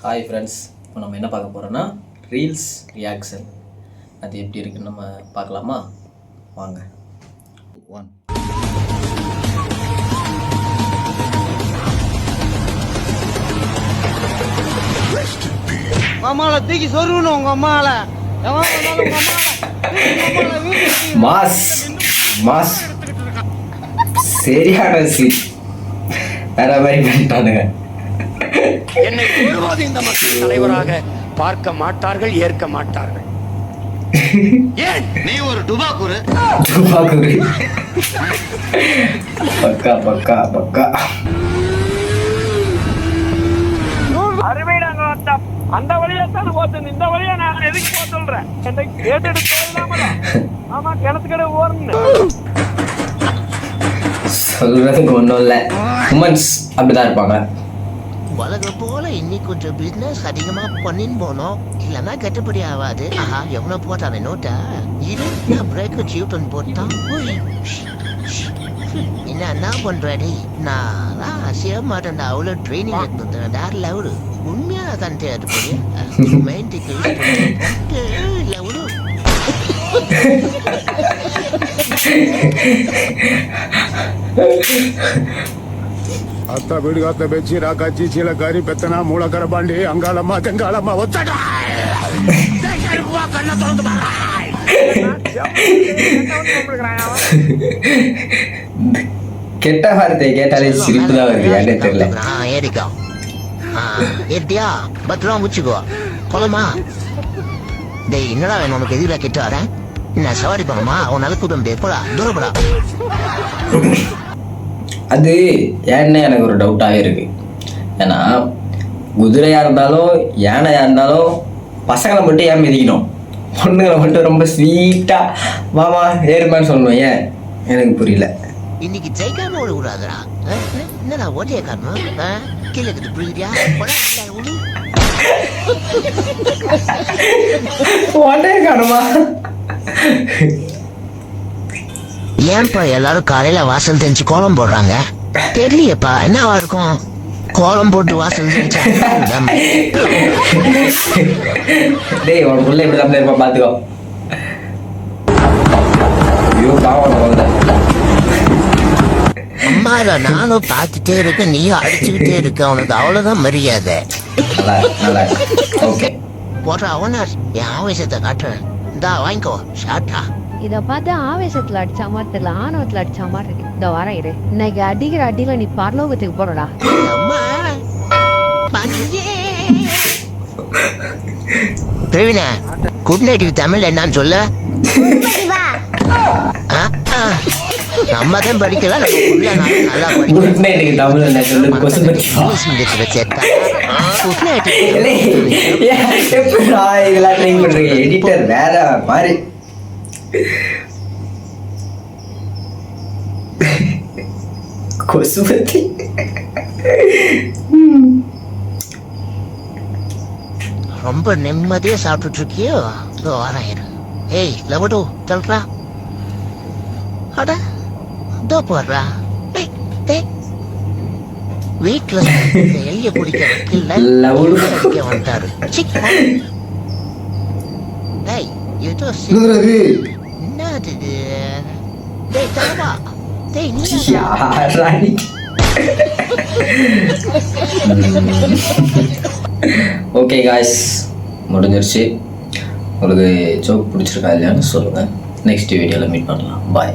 Hi friends, இப்போ நம்ம என்ன பார்க்க போகிறோன்னா ரீல்ஸ் ரியாக்ஷன். அது எப்படி இருக்குன்னு நம்ம பார்க்கலாமா? வாங்க. அம்மாவை தூக்கி சொருகணும் உங்க அம்மாவை. மாஸ் மாஸ் சரியான சீன். வேற மாதிரி பண்ணிட்டானுங்க. என்னை ஒருபோது இந்த மக்கள் தலைவராக பார்க்க மாட்டார்கள், ஏற்க மாட்டார்கள். ஏன் நீ ஒரு டுபாக்கூரு. பக்கா பக்கா பக்கா. அருமையிடாங்க அந்த வழியா தான் போச்சு. இந்த வழியா நான் எதுக்கு போக சொல்றேன்? என்னை கேட்டு ஆமா கிணத்துக்கடை ஓரணும் சொல்றதுக்கு ஒன்றும் இல்லை. உமன்ஸ் அப்படிதான் இருப்பாங்க. உலகம் போல இன்னைக்கு கொஞ்சம் பிசினஸ் அதிகமா பண்ணின்னு போனோம், இல்லைன்னா கட்டுப்படி ஆகாது. ஆஹா, எவ்வளவு போட்டானே நோட்டா. இது நான் பிரேக் டியூட்டன் போட்டான். என்ன பண்றாடி? நான் ஆசையா மாட்டேன்டா. அவ்வளவு ட்ரைனிங் எடுத்துட்டேன். டேர் லெவலு உண்மையா தான் தேர்வு மெயின்டிக்கு லெவலு. అత్త విడిగత్త బెచ్చి రాకచ్చి చీలకారి పెత్తన మూలకర బండి అంగాళమ్మ తెంగాళమ్మ వచ్చడా கெட்ட வார்த்தை கேட்டாலே சிரிப்பு தான் வருது. யாரே தெரியல. ஏறிக்கா ஏத்தியா பத்திரம் வச்சுக்கோ. கொலமா டேய், என்னடா வேணும் உனக்கு? எதிர கிட்ட வரேன். என்ன சவாரி பண்ணுமா? உன்னால கூட முடியாது. போடா, தூரப்படா. அது ஏன்னு எனக்கு ஒரு டவுட்டாகவே இருக்கு. ஏன்னா குதிரையாக இருந்தாலும் யானையாக இருந்தாலும் பசங்களை மட்டும் ஏன் மிதிக்கணும்? பொண்ணுங்களை மட்டும் ரொம்ப ஸ்வீட்டாக மாமா ஏறுமான்னு சொல்லணும். ஏன் எனக்கு புரியல. இன்னைக்கு ஜெயிக்காம ஓட கூடாதுடா. என்னடா ஓட்டிய காரணம்? கீழே புரியுதியா? ஓட்டே காணுமா? ஏன்பா எல்லாரும் காலையில வாசல் தெரிஞ்சு கோலம் போடுறாங்க? தெரியலையப்பா, என்னவா இருக்கும்? கோலம் போட்டு வாசல் தெரிஞ்சா டேய், உன் புள்ள இப்படி தான் இருப்பா, பார்த்துக்கோ. ஐயோ பாவம். அம்மாடா, நானும் பார்த்துட்டே இருக்கேன், நீயும் அடிச்சுக்கிட்டே இருக்க. அவனுக்கு அவ்வளவுதான் மரியாதை. நல்லா ஓகே போடுற அவனார் என் ஆவேசத்தை காட்டுறேன். இந்தா வாங்கிக்கோ ஷார்ட்டா. இதை பார்த்து ஆவேசத்துல அடிச்ச மாதிரி தெரியல, ஆணவத்துல அடிச்ச மாதிரி இருக்கு. இந்த வாரம் இரு, இன்னைக்கு அடிக்கிற அடியில நீ பரலோகத்துக்கு போறடா. பிரவீனா, குட் நைட் தமிழ் என்னன்னு சொல்ல. நம்ம தான் படிக்கலாம், நல்லா எடிட்டர் வேற மாதிரி. கொசுபத்தி ரொம்ப நிம்மதியா சாப்பிட்டுட்டு இருக்கியோ? வாராயிரு. ஏய் லவடு சொல்றா. அட இதோ போடுறா. வீட்டுல எலிய பிடிக்க வந்தாரு. ஏதோ என்னது இது? டேய் தாவா, டேய் நீ ஓகே காய்ஸ், முடிஞ்சிருச்சு. உங்களுக்கு ஜோக் பிடிச்சிருக்கா இல்லையான்னு சொல்லுங்கள். நெக்ஸ்ட் வீடியோவில் மீட் பண்ணலாம். பாய்.